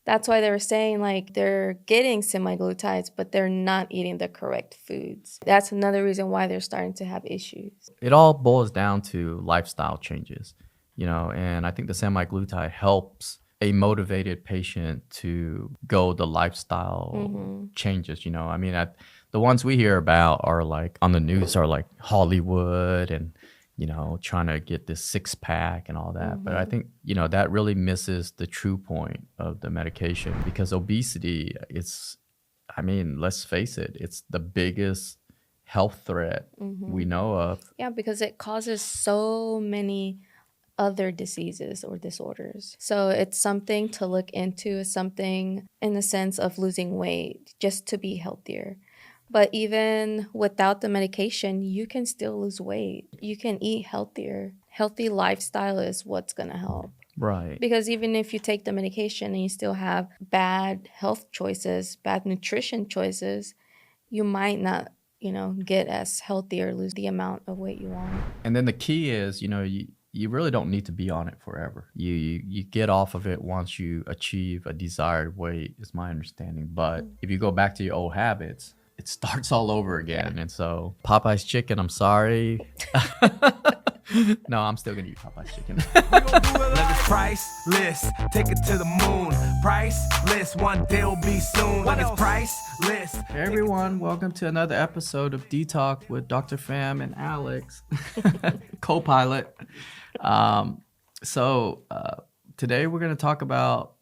That's why they were saying like they're getting semaglutides, but they're not eating the correct foods. That's another reason why they're starting to have issues. It all boils down to lifestyle changes, and I think the semaglutide helps a motivated patient to go the lifestyle changes. I mean, the ones we hear about are like on the news are like Hollywood and, trying to get this six pack and all that. But I think, that really misses the true point of the medication because obesity, I mean, let's face it, it's the biggest health threat we know of. Yeah, because it causes so many other diseases or disorders. So it's something to look into, something in the sense of losing weight just to be healthier. But even without the medication, you can still lose weight. You can eat healthier. Healthy lifestyle is what's going to help. Right. Because even if you take the medication and you still have bad health choices, bad nutrition choices, you might not, get as healthy or lose the amount of weight you want. And then the key is, you really don't need to be on it forever. You get off of it once you achieve a desired weight, is my understanding. But if you go back to your old habits, it starts all over again. Yeah. And so Popeye's chicken, I'm sorry. No, I'm still gonna eat Popeye's chicken. Let it's priceless, take it to the moon. Priceless, one day will be soon. Let it's priceless. Hey everyone, welcome to another episode of D-Talk with Dr. Pham and Alex, co-pilot. So today we're gonna talk about,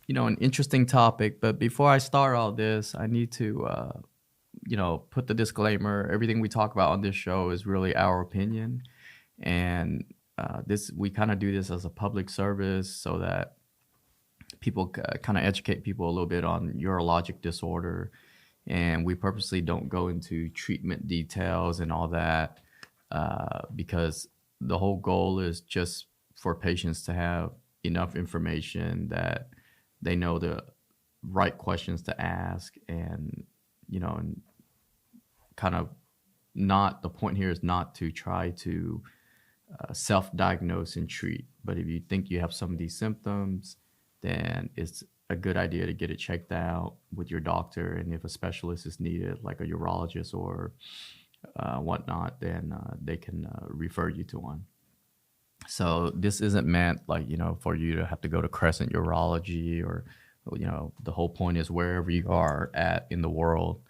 an interesting topic. But before I start all this, I need to, put the disclaimer. Everything we talk about on this show is really our opinion. And we kind of do this as a public service so that people kind of educate people a little bit on urologic disorder. And we purposely don't go into treatment details and all that because the whole goal is just for patients to have enough information that they know the right questions to ask and, and kind of the point here is not to try to self-diagnose and treat. But if you think you have some of these symptoms, then it's a good idea to get it checked out with your doctor. And if a specialist is needed, like a urologist or whatnot, then they can refer you to one. So this isn't meant like, for you to have to go to Crescent Urology or, the whole point is wherever you are at in the world,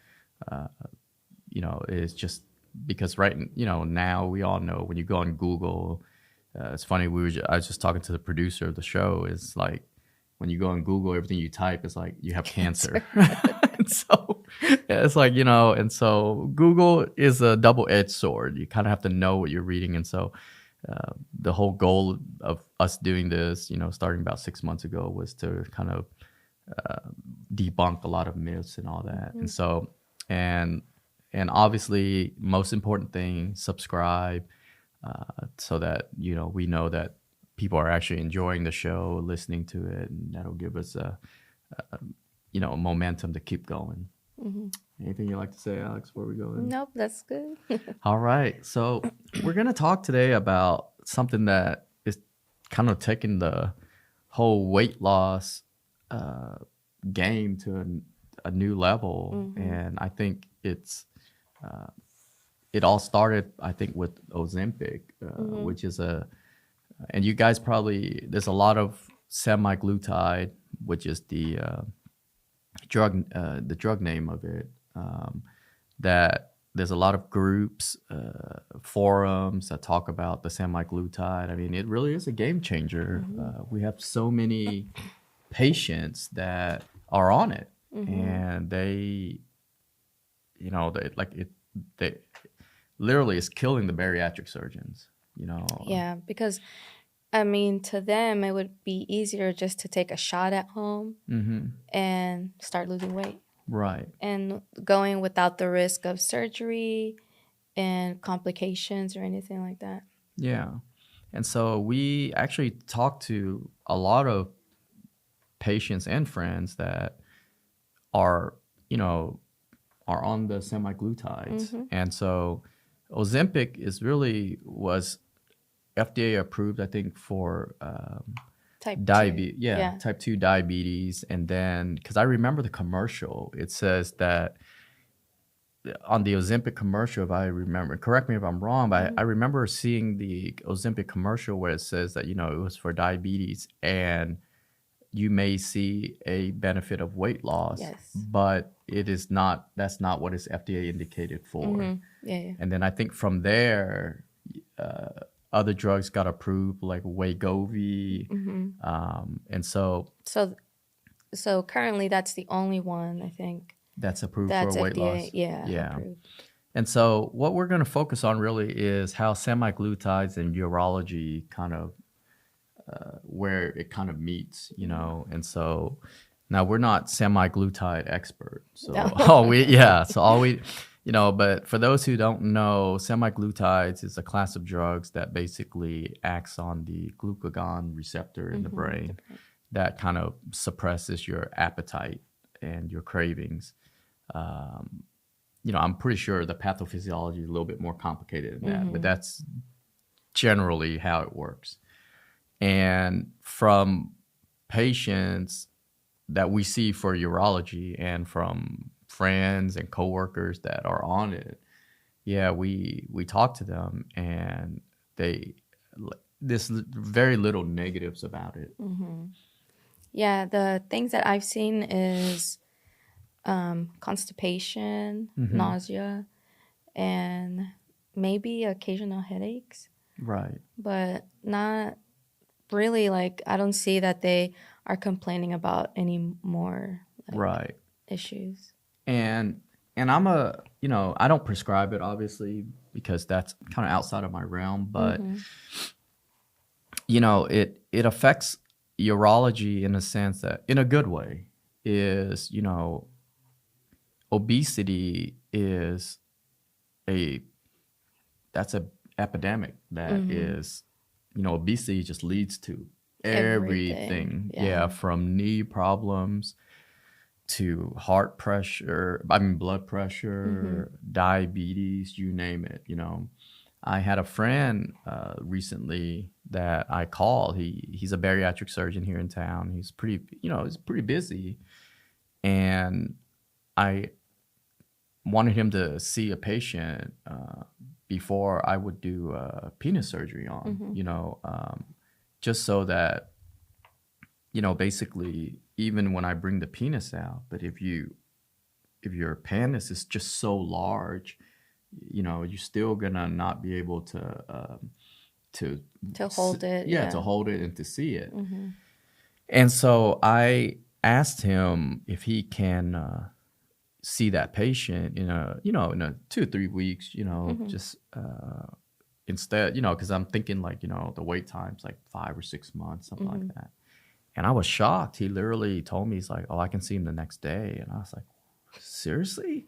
it's just because now we all know when you go on Google, it's funny. I was just talking to the producer of the show. It's like when you go on Google, everything you type is like you have cancer. And so it's like and so Google is a double-edged sword. You kind of have to know what you're reading, and so the whole goal of us doing this, starting about 6 months ago, was to kind of debunk a lot of myths and all that, and so and obviously, most important thing, subscribe so that, we know that people are actually enjoying the show, listening to it, and that'll give us a momentum to keep going. Mm-hmm. Anything you'd like to say, Alex, before we go in? Nope, that's good. All right. So we're going to talk today about something that is kind of taking the whole weight loss game to a new level. Mm-hmm. And I think it all started, I think, with Ozempic, which is and you guys there's a lot of semaglutide, which is the drug name of it, that there's a lot of groups, forums that talk about the semaglutide. I mean, it really is a game changer. Mm-hmm. We have so many patients that are on it, and they literally is killing the bariatric surgeons, Yeah, because I mean, to them, it would be easier just to take a shot at home and start losing weight. Right. And going without the risk of surgery and complications or anything like that. Yeah. And so we actually talked to a lot of patients and friends that are on the semaglutides. And so Ozempic was FDA approved, I think, for Type 2. diabetes. Yeah. Type 2 diabetes. And then, because I remember the commercial, it says that on the Ozempic commercial, if I remember, correct me if I'm wrong, but I remember seeing the Ozempic commercial where it says that, you know, it was for diabetes and you may see a benefit of weight loss, Yes. but it is not, that's not what it's FDA indicated for. Yeah. And then I think from there, other drugs got approved like Wegovy. And so So currently that's the only one, I think, that's approved that's for weight FDA, loss. yeah. Approved. And so what we're going to focus on really is how semaglutides and urology kind of, where it kind of meets, you know. And so now we're not semaglutide experts. So you know, but for those who don't know, semaglutides is a class of drugs that basically acts on the glucagon receptor in the brain that kind of suppresses your appetite and your cravings. You know, I'm pretty sure the pathophysiology is a little bit more complicated than that, but that's generally how it works. And from patients that we see for urology and from friends and coworkers that are on it, we talk to them and there's very little negatives about it. Yeah, the things that I've seen is constipation, nausea, and maybe occasional headaches. Right. But not really, like, I don't see that they are complaining about any more issues. And I'm you know, I don't prescribe it obviously because that's kind of outside of my realm, but you know, it affects urology in a sense that, in a good way, is, you know, obesity is that's a epidemic that is, you know, obesity just leads to everything. From knee problems to heart pressure, blood pressure, diabetes, you name it, you know. I had a friend recently that I called. He's a bariatric surgeon here in town. He's pretty busy. And I wanted him to see a patient before I would do penis surgery on, you know, just so that, you know, basically, even when I bring the penis out, but if your penis is just so large, you know, you're still gonna not be able to hold it. To hold it and to see it. And so I asked him if he can see that patient in a 2 or 3 weeks, you know, just instead, you know, because I'm thinking like, you know, the wait time's like 5 or 6 months, something like that. And I was shocked. He literally told me, he's like, oh, I can see him the next day. And I was like, seriously?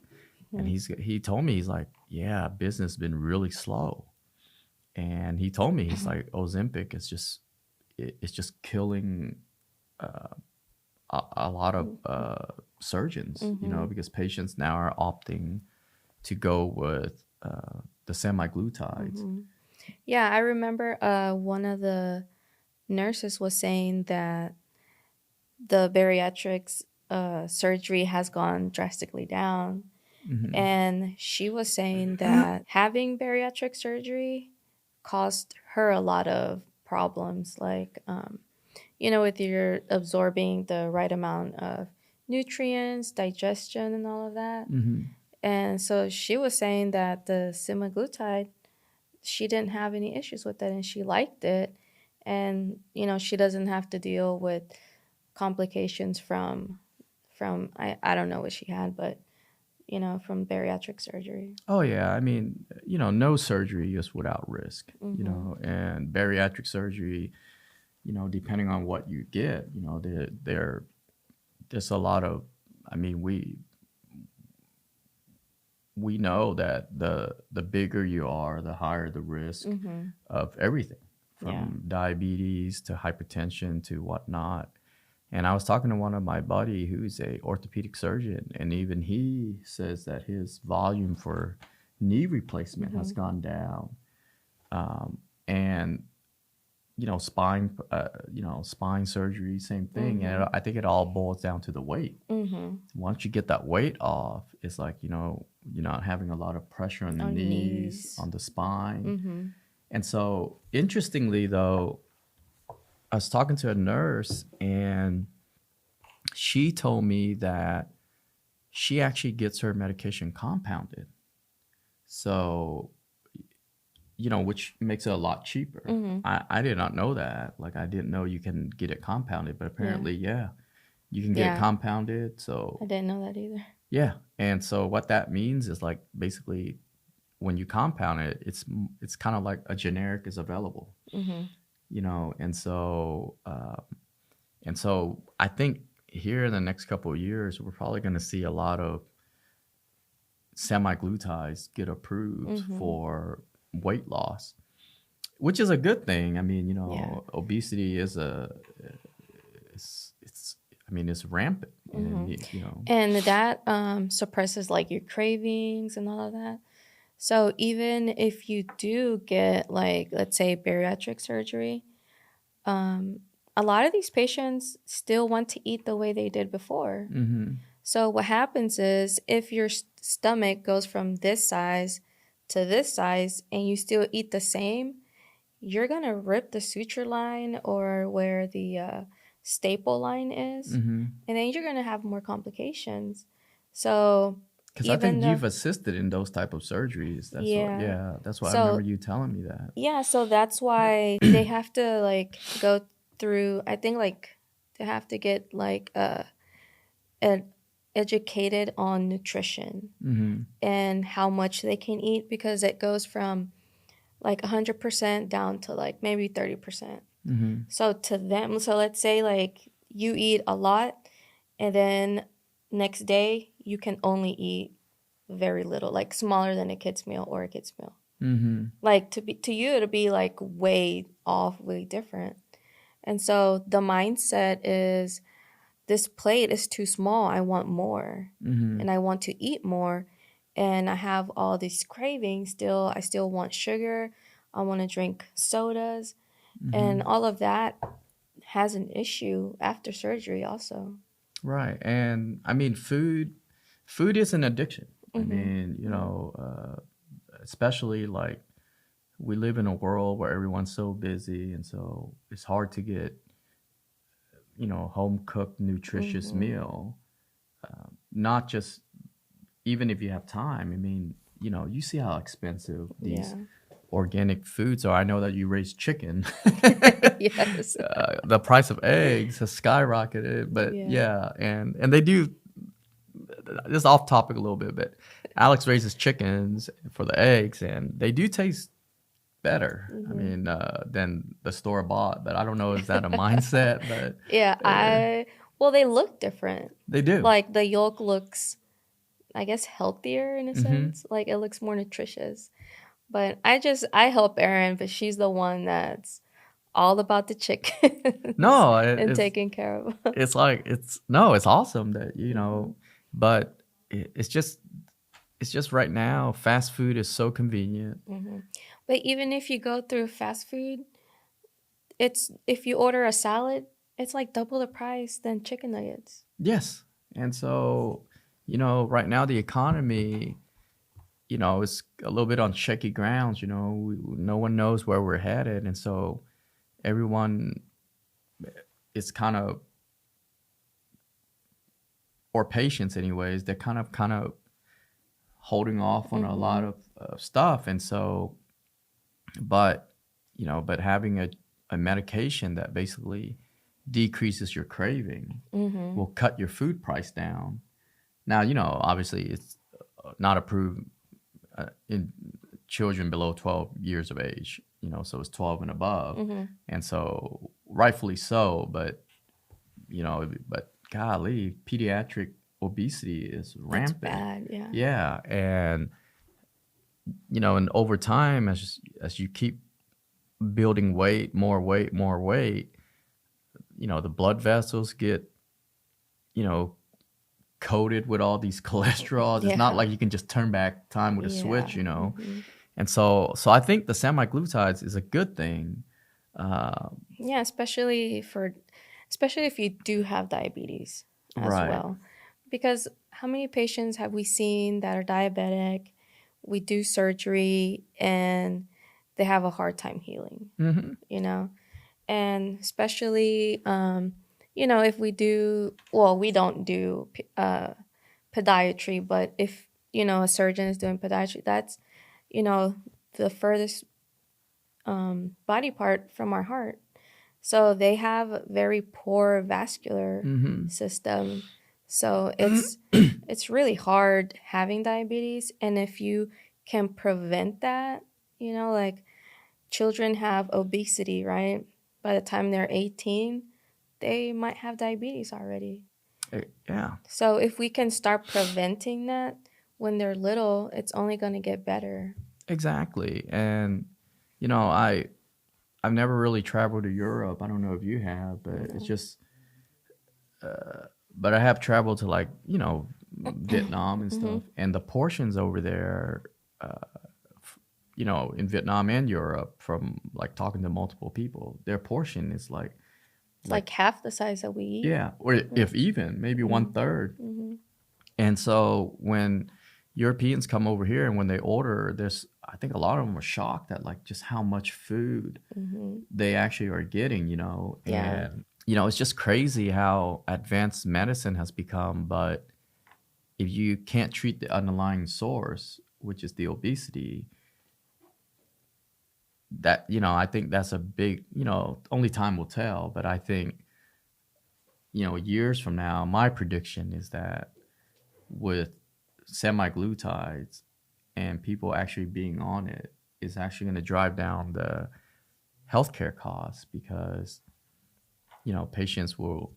And he told me, he's like, yeah, business has been really slow. And he told me, he's like, Ozempic is just, it's just killing a lot of surgeons, you know, because patients now are opting to go with the semaglutides. Yeah, I remember one of the nurses was saying that the bariatrics surgery has gone drastically down. And she was saying that having bariatric surgery caused her a lot of problems, like, you know, with your absorbing the right amount of nutrients, digestion, and all of that. And so she was saying that the semaglutide, she didn't have any issues with it and she liked it. And, you know, she doesn't have to deal with complications from I don't know what she had, but, you know, from bariatric surgery. Oh, yeah. I mean, you know, no surgery is without risk, you know, and bariatric surgery, you know, depending on what you get, you know, there's a lot of, I mean, we know that the bigger you are, the higher the risk of everything, from diabetes to hypertension to whatnot. And I was talking to one of my buddy who's a orthopedic surgeon, and even he says that his volume for knee replacement has gone down. And spine surgery, same thing. And Mm-hmm. I think it all boils down to the weight. Mm-hmm. Once you get that weight off, it's like, you're not having a lot of pressure on the On your knees, knees. on the spine. Mm-hmm. And so, interestingly, though, I was talking to a nurse and she told me that she actually gets her medication compounded. So, which makes it a lot cheaper. Mm-hmm. I did not know that. Like, I didn't know you can get it compounded, but apparently, yeah, you can get it Yeah. compounded. So, I didn't know that either. yeah. And so, what that means is like basically when you compound it, it's kind of like a generic is available, Mm-hmm. and so I think here in the next couple of years, we're probably going to see a lot of semaglutides get approved Mm-hmm. for weight loss, which is a good thing. I mean, Yeah. obesity is it's rampant, Mm-hmm. and And that suppresses like your cravings and all of that. So even if you do get like, let's say, bariatric surgery, um, a lot of these patients still want to eat the way they did before. mm-hmm, So what happens is if your stomach goes from this size to this size and you still eat the same, you're gonna rip the suture line or where the staple line is, mm-hmm. and then you're gonna have more complications. So Because I even think though, you've assisted in those type of surgeries. yeah, That's what I remember so you telling me that. yeah, so that's why they have to like go through. I think like they have to get like ed- educated on nutrition Mm-hmm. and how much they can eat because it goes from like 100% down to like maybe 30%. Mm-hmm. So to them, so let's say like you eat a lot and then next day you can only eat very little, like smaller than a kid's meal or a kid's meal. Mm-hmm. Like to you it'll be like way off, way different. And so the mindset is this plate is too small. I want more Mm-hmm. and I want to eat more. And I have all these cravings still. I still want sugar. I want to drink sodas. Mm-hmm. And all of that has an issue after surgery, also. Right. And I mean, food is an addiction. I Mm-hmm. mean, especially like we live in a world where everyone's so busy, and so it's hard to get, home cooked, nutritious Mm-hmm. meal. Not just even if you have time. I mean, you see how expensive these Yeah. organic foods are. I know that you raise chicken. Yes. The price of eggs has skyrocketed, but Yeah. yeah, and they do. This is off topic a little bit, but Alex raises chickens for the eggs, and they do taste better. I Mm-hmm. mean, than the store bought. But I don't know, is that a mindset? But Yeah, well, they look different. they do. Like the yolk looks, I guess, healthier in a Mm-hmm. sense. Like it looks more nutritious. But I help Erin, but she's the one that's all about the chickens No, and it's taking care of them. it's like it's awesome that but it's just right now fast food is so convenient. Hmm. But even if you go through fast food, it's if you order a salad, it's like double the price than chicken nuggets. Yes. And so, right now the economy, is a little bit on shaky grounds. No one knows where we're headed. And so everyone is kind of, or patients anyways, they're kind of holding off on a lot of stuff. And so, but having a medication that basically decreases your craving Mm-hmm. will cut your food price down. Now, obviously it's not approved in children below 12 years of age, so it's 12 and above. Mm-hmm. And so rightfully so, but golly, pediatric obesity is That's rampant. bad, yeah. Yeah, and and over time, as you keep building weight, more weight, the blood vessels get, coated with all these cholesterols. It's not Yeah. like you can just turn back time with a switch, Mhm. And so I think the semaglutides is a good thing, Yeah, especially if you do have diabetes as Right. well. Because how many patients have we seen that are diabetic? We do surgery and they have a hard time healing, Hmm. you know? And especially, if we do, well, we don't do podiatry, but if, a surgeon is doing podiatry, that's, you know, the furthest body part from our heart. So they have a very poor vascular Hmm. system. So it's really hard having diabetes. And if you can prevent that, like children have obesity, right? By the time they're 18, they might have diabetes already. Yeah. So if we can start preventing that when they're little, it's only going to get better. Exactly. And I've never really traveled to Europe. I don't know if you have, but it's just but I have traveled to like, Vietnam and Hmm. stuff. And the portions over there, in Vietnam and Europe, from like talking to multiple people, their portion is It's like like half the size that we eat. yeah, or if even maybe one third. Mm-hmm. And so when Europeans come over here and when they order, there's I think a lot of them are shocked at like just how much food Mm-hmm. they actually are getting, Yeah. and it's just crazy how advanced medicine has become. But if you can't treat the underlying source, which is the obesity, that I think that's a big, only time will tell. But I think years from now, my prediction is that with semaglutides and people actually being on it is actually going to drive down the healthcare costs because patients will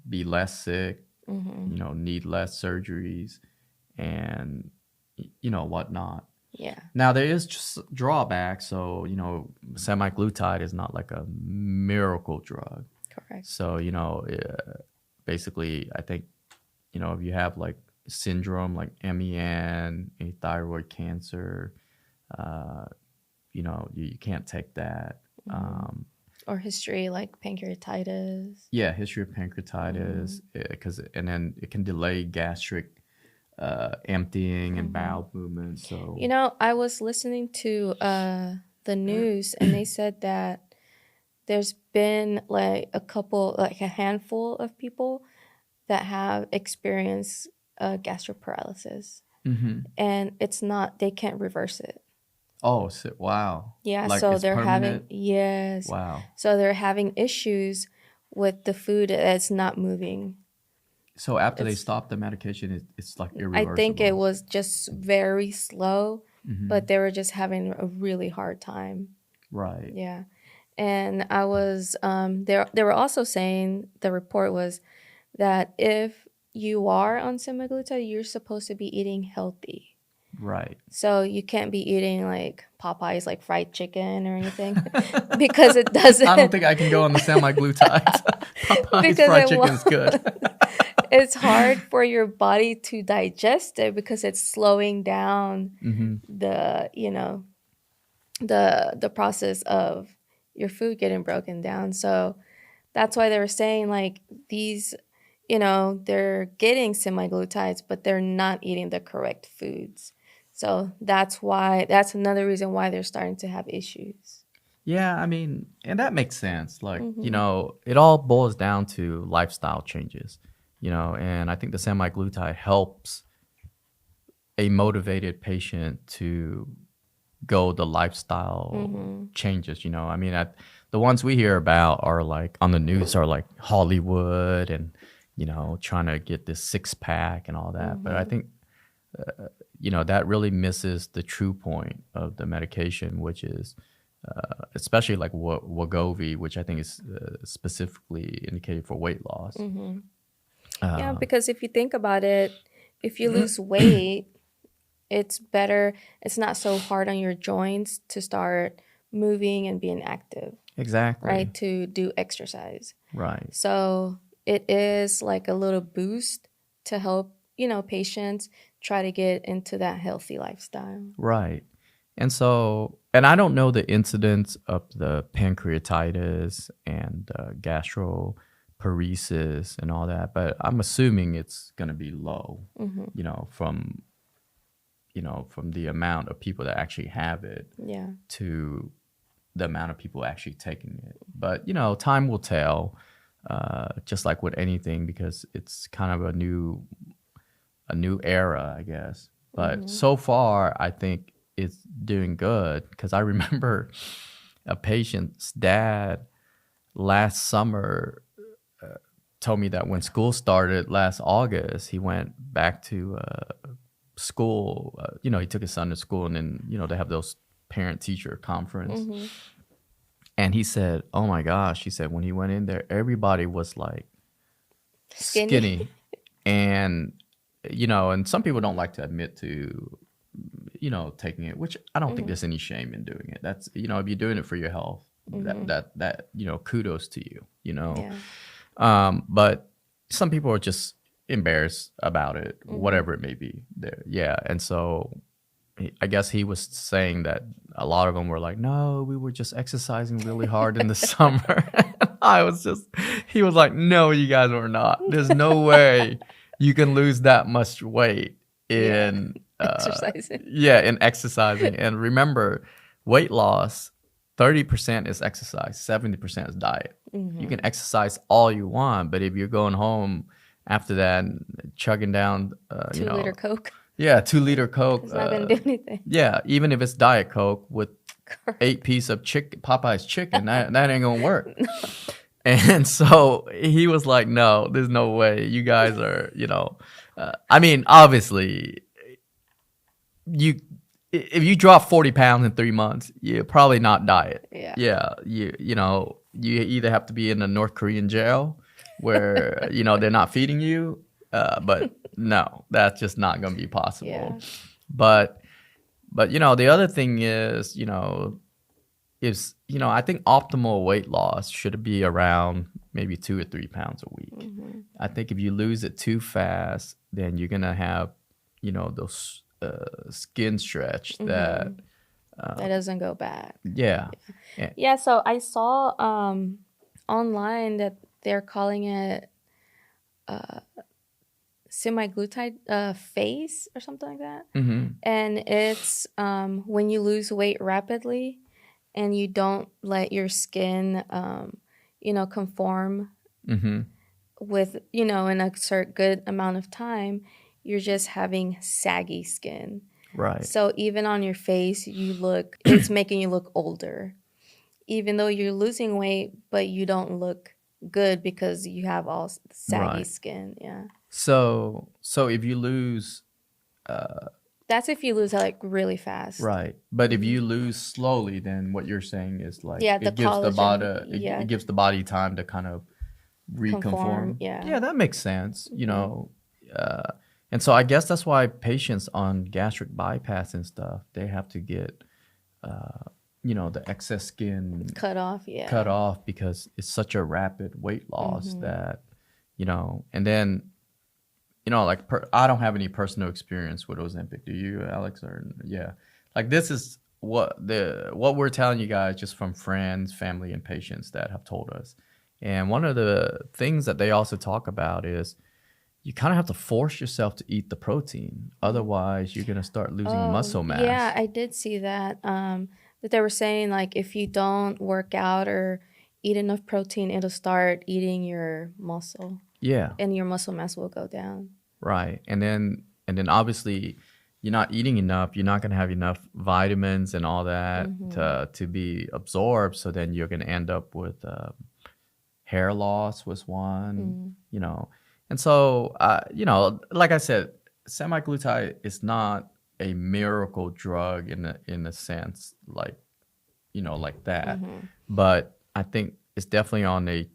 be less sick, Mm-hmm. need less surgeries and whatnot. Yeah. Now there is just drawbacks. So semaglutide is not like a miracle drug. Correct. So basically, I think if you have like syndrome like MEN, a thyroid cancer, you can't take that. Mm-hmm. Or history like pancreatitis. Yeah, history of pancreatitis, because and then it can delay gastric emptying and Mm-hmm. bowel movements. So I was listening to the news and they said that there's been like a handful of people that have experienced gastric paralysis. hmm. And they can't reverse it. Oh, so, wow. Yeah, Like so it's they're having, permanent. yes. Wow. So they're having issues with the food that's not moving. So after they It's stop the medication, it's like I think it irreversible. was just very slow, Hmm. but they were just having a really hard time. Right. Yeah. And I was they were also saying the report was that if you are on semaglutide, you're supposed to be eating healthy. Right. So you can't be eating like Popeyes, like fried chicken or anything, because it doesn't. I don't think I can go on the semi-glutides. Popeye's Because fried chicken is good. it's hard for your body to digest it because it's slowing down Hmm. the process of your food getting broken down. So that's why they were saying like these, they're getting semi-glutides, but they're not eating the correct foods. So that's another reason why they're starting to have issues. Yeah, I mean, and that makes sense. Like, Mm-hmm. it all boils down to lifestyle changes, and I think the semi-glutide helps a motivated patient to go the lifestyle Mm-hmm. changes. I mean, the ones we hear about are like on the news are like Hollywood and, trying to get this six pack and all that. But I Mm-hmm. think, that really misses the true point of the medication, which is, especially like Wegovy, which I think is specifically indicated for weight loss. Mm-hmm. Yeah, Uh, because if you think about it, if you lose weight, it's better. It's not so hard on your joints to start moving and being active, exactly. right? To do exercise. Right. So it is like a little boost to help, patients try to get into that healthy lifestyle. Right. And so, and I don't know the incidence of the pancreatitis and gastroparesis and all that, but I'm assuming it's going to be low, you know, from the amount of people that actually have it Yeah. to the amount of people actually taking it. But, you know, time will tell, just like with anything, because it's kind of a new era, I guess. But so far, I think it's doing good, because I remember a patient's dad last summer told me that when school started last August, he went back to school. You know, he took his son to school, and then, you know, they have those parent-teacher conference. And he said, oh my gosh, he said when he went in there, everybody was like skinny. And, you know, and some people don't like to admit to, you know, taking it, which I don't think there's any shame in doing it. That's, you know, if you're doing it for your health, that you know, kudos to you, you know. Yeah. But some people are just embarrassed about it, whatever it may be. There, yeah. And so I guess he was saying that a lot of them were like, no, we were just exercising really hard in the summer. He was like, no, you guys were not. There's no way you can lose that much weight in Exercising. in exercising. And remember, weight loss, 30% is exercise, 70% is diet. You can exercise all you want, but if you're going home after that and chugging down 2-liter Coke. Yeah, 2-liter Coke. It's not gonna do anything. Yeah, even if it's Diet Coke with 8 pieces of Popeye's chicken, that ain't gonna work. And so he was like, no, there's no way. You guys are, you know, I mean, obviously, if you drop 40 pounds in 3 months, you're probably not diet. Yeah. You know, you either have to be in a North Korean jail where, you know, they're not feeding you, but no, that's just not going to be possible. Yeah. But you know, the other thing is, you know, I think optimal weight loss should be around maybe 2 or 3 pounds a week. I think if you lose it too fast, then you're going to have, you know, those skin stretch that doesn't go back. Yeah. Yeah, so I saw online that they're calling it semaglutide phase or something like that. And it's when you lose weight rapidly and you don't let your skin you know, conform with, you know, in a certain good amount of time, you're just having saggy skin. Right. So even on your face, it's making you look older. Even though you're losing weight, but you don't look good because you have all saggy skin. Yeah. So if you lose, that's if you lose like really fast. Right. But if you lose slowly, then what you're saying is like, Yeah, it gives the body, it gives the body time to kind of reconform. Yeah, that makes sense. You know, and so I guess that's why patients on gastric bypass and stuff, they have to get, you know, the excess skin cut off. Yeah, cut off, because it's such a rapid weight loss that, you know, and then, you know, like I don't have any personal experience with Ozempic. Do you, Alex? Or yeah, like this is what we're telling you guys just from friends, family, and patients that have told us. And one of the things that they also talk about is you kind of have to force yourself to eat the protein. Otherwise, you're going to start losing muscle mass. Yeah, I did see that. That they were saying, like, if you don't work out or eat enough protein, it'll start eating your muscle. Yeah. And your muscle mass will go down. Right. And then obviously you're not eating enough. You're not going to have enough vitamins and all that to be absorbed. So then you're going to end up with hair loss was one, you know. And so, you know, like I said, semaglutide is not a miracle drug in a sense, like, you know, like that. But I think it's definitely on a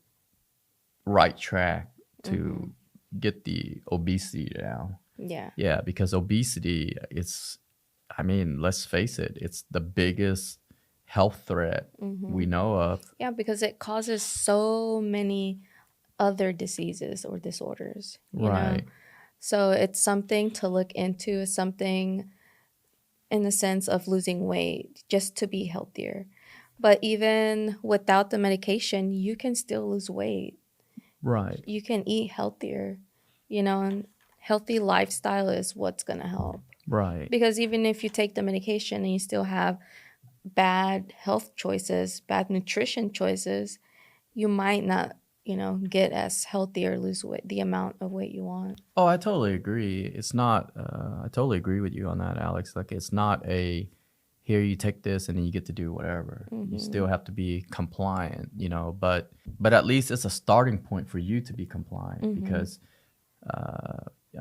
right track to get the obesity down. Yeah. Yeah, because obesity, I mean, let's face it, it's the biggest health threat we know of. Yeah, because it causes so many other diseases or disorders, you know? So it's something to look into. It's something in the sense of losing weight just to be healthier. But even without the medication, you can still lose weight. Right. You can eat healthier, and healthy lifestyle is what's going to help. Right. Because even if you take the medication and you still have bad health choices, bad nutrition choices, you might not, get as healthy or lose weight, the amount of weight you want. Oh, I totally agree. It's not, I totally agree with you on that, Alex. Like, it's not here you take this and then you get to do whatever. You still have to be compliant, but at least it's a starting point for you to be compliant because,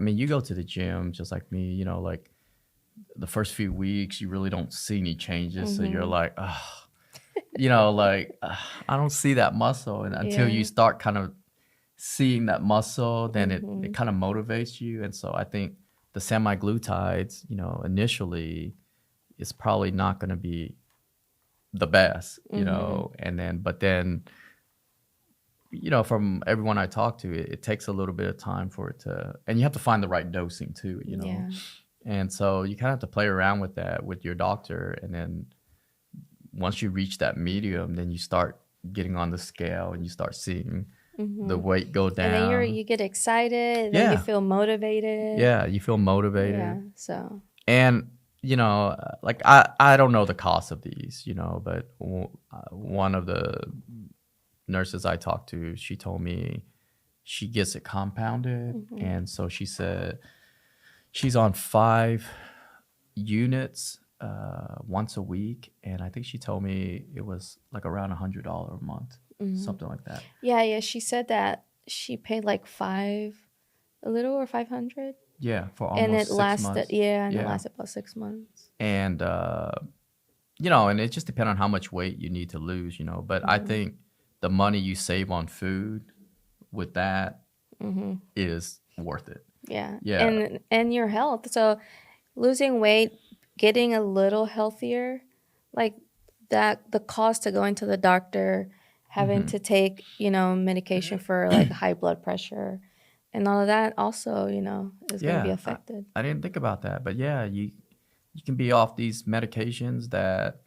you go to the gym just like me, like the first few weeks, you really don't see any changes. So you're like, I don't see that muscle. And until you start kind of seeing that muscle, then it kind of motivates you. And so I think the semaglutides, initially is probably not going to be the best, but then, from everyone I talk to, it takes a little bit of time for it to, and you have to find the right dosing too, Yeah. And so you kind of have to play around with that with your doctor. And then once you reach that medium, then you start getting on the scale and you start seeing the weight go down. And then you get excited, then you feel motivated. Yeah, you feel motivated. Yeah, so. And, I don't know the cost of these, but one of the nurses I talked to, she told me she gets it compounded. And so she said she's on 5 units once a week, and I think she told me it was like around $100 a month, something like that. Yeah. She said that she paid like a little or 500. Yeah, for almost and it 6 lasted. months. Yeah, and it lasted about 6 months. And and it just depends on how much weight you need to lose, But I think the money you save on food with that is worth it. Yeah. Yeah. And your health. So losing weight, getting a little healthier, like that, the cost of going to the doctor, having to take, medication for like high blood pressure and all of that also, is going to be affected. I didn't think about that. But yeah, you can be off these medications that,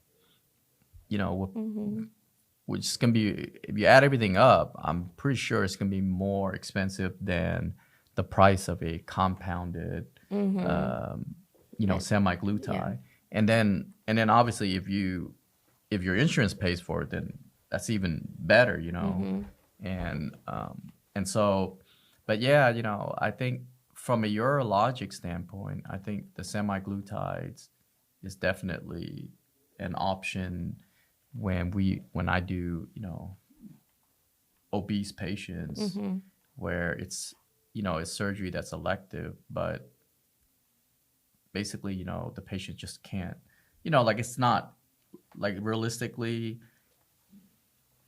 which is going to be, if you add everything up, I'm pretty sure it's going to be more expensive than the price of a compounded, semaglutide. Yeah. And then obviously if your insurance pays for it, then that's even better, And so, but yeah, I think from a urologic standpoint, I think the semaglutides is definitely an option when I do, obese patients where it's surgery that's elective, but basically, the patient just can't, it's not like realistically,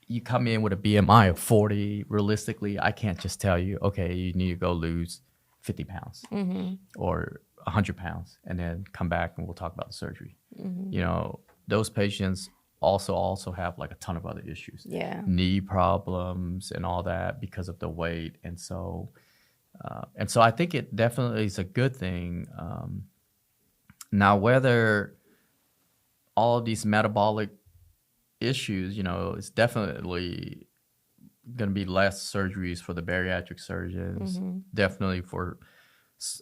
you come in with a BMI of 40, realistically, I can't just tell you, okay, you need to go lose 50 pounds or 100 pounds and then come back and we'll talk about the surgery. Those patients also have like a ton of other issues. Yeah. Knee problems and all that because of the weight. And so I think it definitely is a good thing. Now, whether all of these metabolic issues, it's definitely going to be less surgeries for the bariatric surgeons. Definitely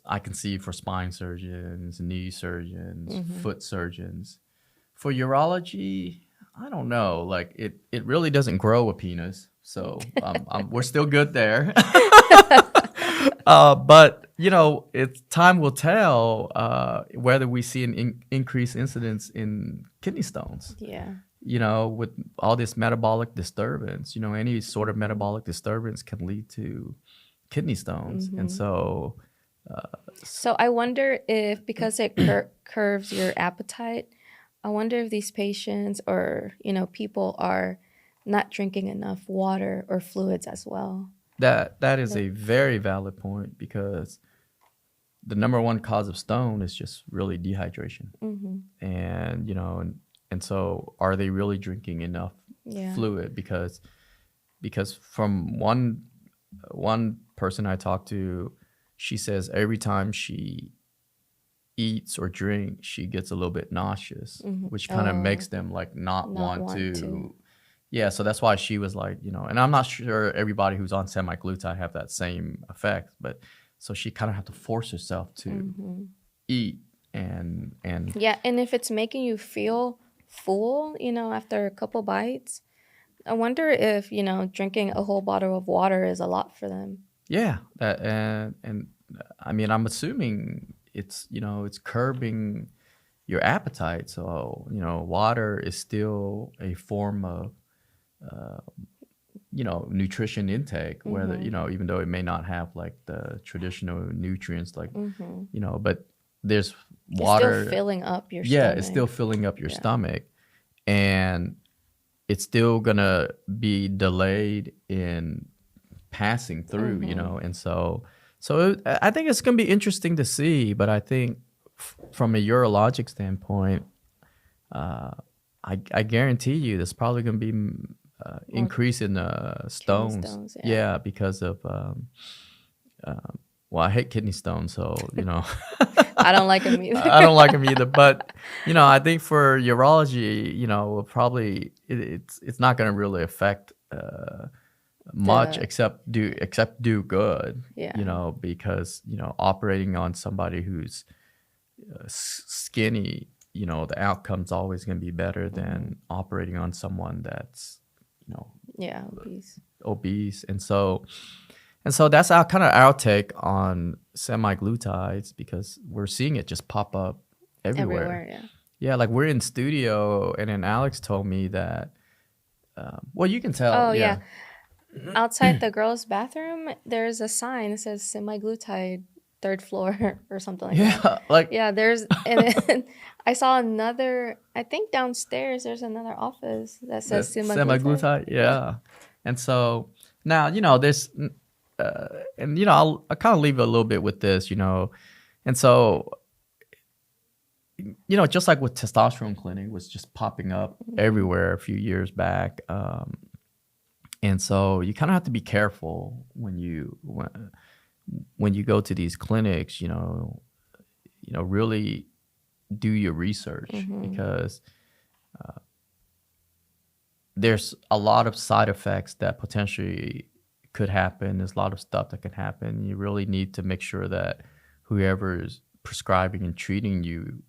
I can see for spine surgeons, knee surgeons, foot surgeons. For urology, I don't know. Like it really doesn't grow a penis, so we're still good there. But time will tell whether we see an increased incidence in kidney stones. Yeah. With all this metabolic disturbance, any sort of metabolic disturbance can lead to kidney stones. And so I wonder if, because it curves your appetite, I wonder if these patients or, people are not drinking enough water or fluids as well. That is a very valid point, because the number one cause of stone is just really dehydration. And, and so are they really drinking enough fluid? Because from one person I talked to, she says every time she eats or drinks, she gets a little bit nauseous, which kind of Oh, makes them like not not want want to. to. Yeah, so that's why she was like, and I'm not sure everybody who's on semaglutide have that same effect, but so she kind of have to force herself to eat and Yeah, and if it's making you feel full, after a couple bites, I wonder if, drinking a whole bottle of water is a lot for them. yeah, that and I mean, I'm assuming it's curbing your appetite. So, water is still a form of nutrition intake, whether, even though it may not have like the traditional nutrients, like, but there's It's still water. filling up your Yeah, it's still stomach. filling up your Yeah. stomach, and it's still gonna be delayed in passing through, and I think it's gonna be interesting to see, but I think from a urologic standpoint, I guarantee you there's probably going to be More increase in kidney stones. stones, yeah. Yeah, because of well, I hate kidney stones, so I don't like them either. I don't like them either. But I think for urology, we'll probably it's not going to really affect much The- except do good. Yeah. Because operating on somebody who's skinny, the outcome's always going to be better than operating on someone that's, Yeah, obese. obese. And so that's our take on semaglutides, because we're seeing it just pop up everywhere. Everywhere, yeah. Yeah, like we're in studio, and then Alex told me that. Well, you can tell. Oh, yeah. Outside the girls' bathroom, there's a sign that says semaglutide, third floor, or something like that. Yeah, like Yeah, and then I saw another, I think downstairs, there's another office that says semaglutide. semaglutide. Yeah, and so now there's, and I'll kind of leave it a little bit with this, and so just like with testosterone clinic was just popping up everywhere a few years back. And so you kind of have to be careful when you go to these clinics, really do your research, because there's a lot of side effects that potentially could happen. There's a lot of stuff that can happen. You really need to make sure that whoever is prescribing and treating you,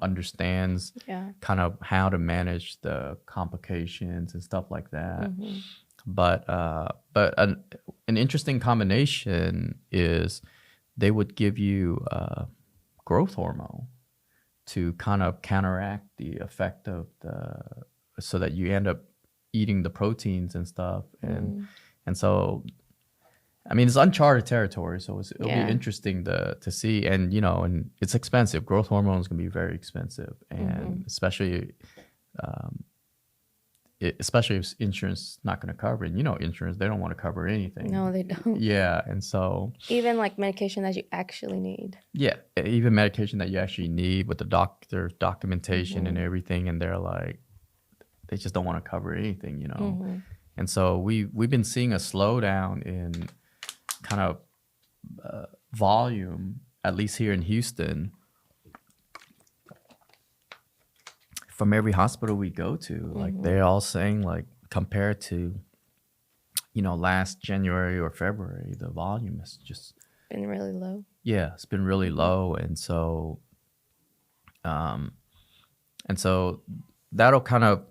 understands Yeah. kind of how to manage the complications and stuff like that. But an interesting combination is they would give you growth hormone to kind of counteract the effect of so that you end up eating the proteins and stuff, and so I mean, it's uncharted territory, so it'll Yeah. be interesting to see. And and it's expensive. Growth hormone is going to be very expensive, and especially if insurance is not going to cover it. Insurance, they don't want to cover anything. No, they don't. Yeah, and so Even like medication that you actually need. yeah, even medication that you actually need with the doctor's documentation and everything, and they're like, they just don't want to cover anything, And so we've been seeing a slowdown in kind of volume, at least here in Houston, from every hospital we go to. Like they're all saying, like, compared to last January or February, the volume is just Been really low. yeah, it's been really low. And so that'll kind of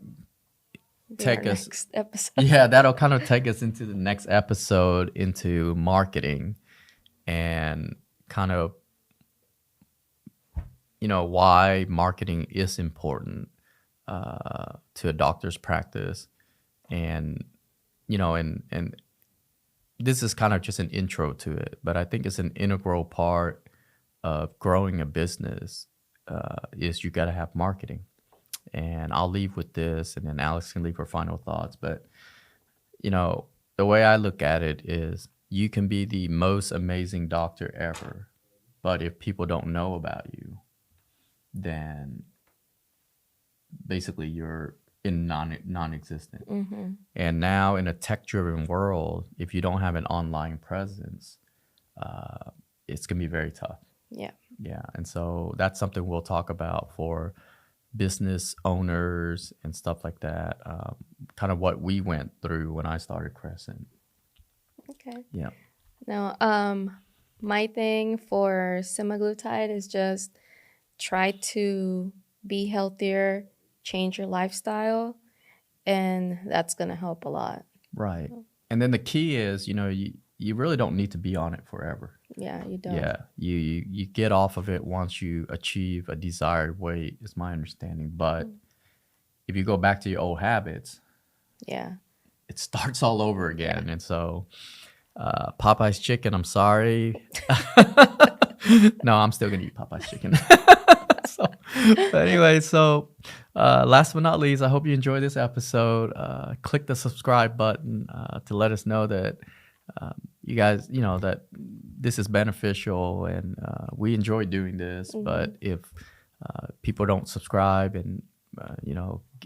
Be take our us next episode. yeah, that'll kind of take us into the next episode, into marketing, and kind of why marketing is important to a doctor's practice. And and this is kind of just an intro to it, but I think it's an integral part of growing a business. Is you got to have marketing. And I'll leave with this, and then Alex can leave her final thoughts. But, the way I look at it is, you can be the most amazing doctor ever, but if people don't know about you, then basically you're in non-existent. And now in a tech-driven world, if you don't have an online presence, it's going to be very tough. Yeah. Yeah. And so that's something we'll talk about for business owners and stuff like that. Kind of what we went through when I started Crescent. Okay. Yeah. Now, my thing for semaglutide is just try to be healthier, change your lifestyle, and that's going to help a lot. Right. And then the key is, you really don't need to be on it forever. Yeah, you don't. Yeah. You get off of it once you achieve a desired weight, is my understanding. But if you go back to your old habits, Yeah. it starts all over again. And so Popeye's chicken, I'm sorry. No, I'm still going to eat Popeye's chicken. But anyway, last but not least, I hope you enjoyed this episode. Click the subscribe button to let us know that you guys, that this is beneficial, and we enjoy doing this. But if people don't subscribe and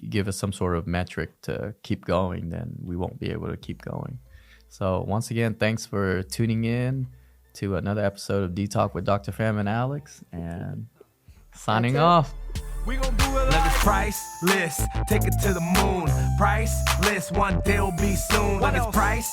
give us some sort of metric to keep going, then we won't be able to keep going. So once again, thanks for tuning in to another episode of D-Talk with Dr. Pham and Alex, and signing off. We gon' do it like it's priceless. Take it to the moon. Priceless, one day will be soon. Like it's priceless.